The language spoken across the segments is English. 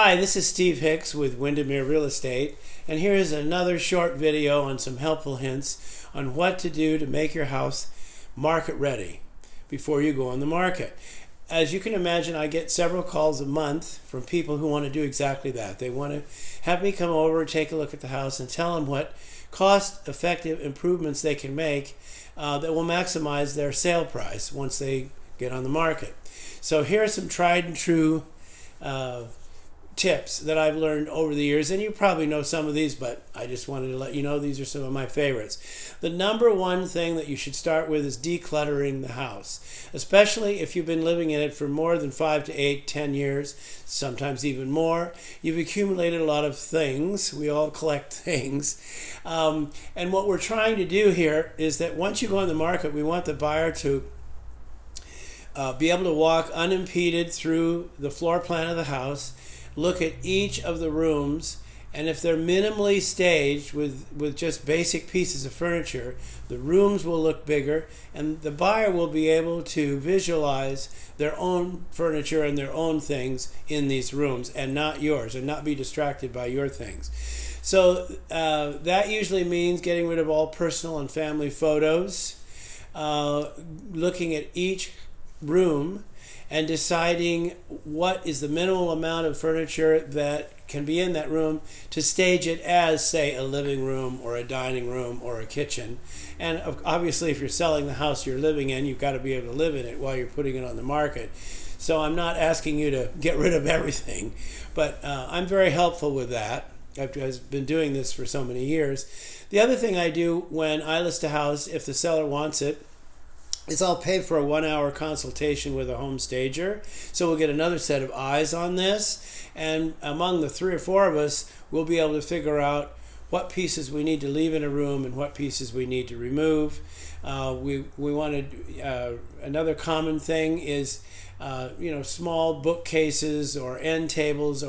Hi, this is Steve Hicks with Windermere Real Estate, and here is another short video on some helpful hints on what to do to make your house market ready before you go on the market. As you can imagine, I get several calls a month from people who want to do exactly that. They want to have me come over, take a look at the house, and tell them what cost-effective improvements they can make that will maximize their sale price once they get on the market. So here are some tried and true tips that I've learned over the years, and you probably know some of these, but I just wanted to let you know these are some of my favorites. The number one thing that you should start with is decluttering the house, especially if you've been living in it for more than 5 to 8, 10 years, sometimes even more. You've accumulated a lot of things. We all collect things. And what we're trying to do here is that once you go on the market, we want the buyer to be able to walk unimpeded through the floor plan of the house, look at each of the rooms, and if they're minimally staged with just basic pieces of furniture, the rooms will look bigger and the buyer will be able to visualize their own furniture and their own things in these rooms and not yours, and not be distracted by your things. So that usually means getting rid of all personal and family photos, looking at each room and deciding what is the minimal amount of furniture that can be in that room to stage it as, say, a living room or a dining room or a kitchen. And obviously, if you're selling the house you're living in, you've got to be able to live in it while you're putting it on the market. So I'm not asking you to get rid of everything, but I'm very helpful with that. I've been doing this for so many years. The other thing I do when I list a house, if the seller wants it, is I'll pay for a 1-hour consultation with a home stager. So we'll get another set of eyes on this. And among the 3 or 4 of us, we'll be able to figure out what pieces we need to leave in a room and what pieces we need to remove. We wanted another common thing is small bookcases or end tables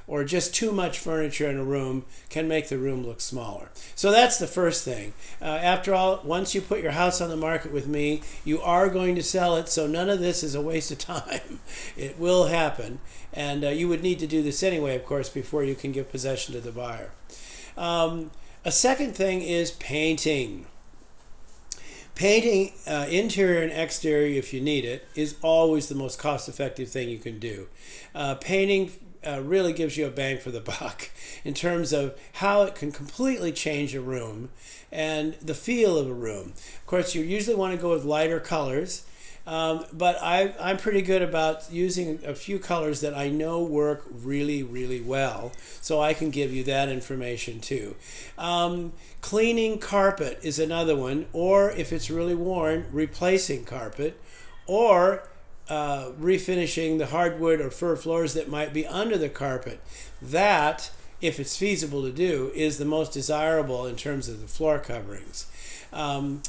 or just too much furniture in a room can make the room look smaller. So that's the first thing. After all, once you put your house on the market with me, you are going to sell it, so none of this is a waste of time. It will happen, and you would need to do this anyway, of course, before you can give possession to the buyer. A second thing is painting. Painting interior and exterior, if you need it, is always the most cost-effective thing you can do. Painting really gives you a bang for the buck in terms of how it can completely change a room and the feel of a room. Of course, you usually want to go with lighter colors, but I'm pretty good about using a few colors that I know work really, really well, so I can give you that information too. Cleaning carpet is another one, or if it's really worn, replacing carpet, or refinishing the hardwood or fir floors that might be under the carpet. That, if it's feasible to do, is the most desirable in terms of the floor coverings. And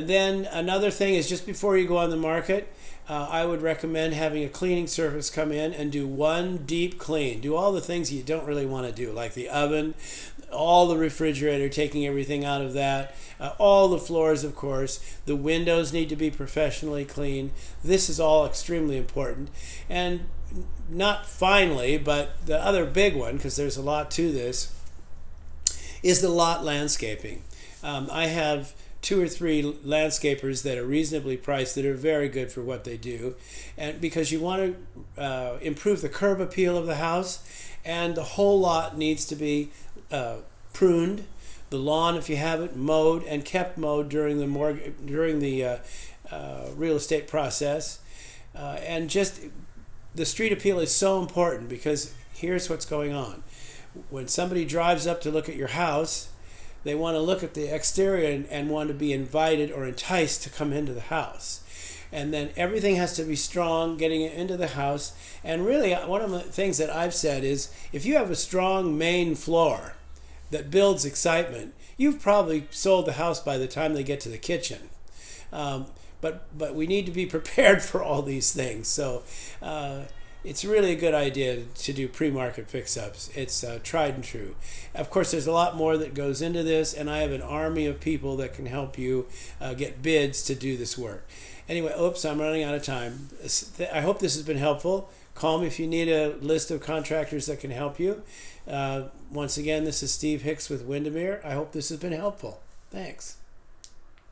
then another thing is, just before you go on the market, I would recommend having a cleaning service come in and do one deep clean. Do all the things you don't really want to do, like the oven, all the refrigerator, taking everything out of that, all the floors, of course. The windows need to be professionally cleaned. This is all extremely important. And not finally, but the other big one, because there's a lot to this, is the lot landscaping. I have 2 or 3 landscapers that are reasonably priced that are very good for what they do, and because you want to improve the curb appeal of the house, and the whole lot needs to be pruned. The lawn, if you have it, mowed and kept mowed during the real estate process, and just the street appeal is so important, because here's what's going on. When somebody drives up to look at your house, they want to look at the exterior and want to be invited or enticed to come into the house. And then everything has to be strong getting it into the house. And really, one of the things that I've said is, if you have a strong main floor that builds excitement, you've probably sold the house by the time they get to the kitchen. But we need to be prepared for all these things. So it's really a good idea to do pre-market fix-ups. It's tried and true. Of course, there's a lot more that goes into this, and I have an army of people that can help you get bids to do this work. Anyway, oops, I'm running out of time. I hope this has been helpful. Call me if you need a list of contractors that can help you. Once again, this is Steve Hicks with Windermere. I hope this has been helpful. Thanks.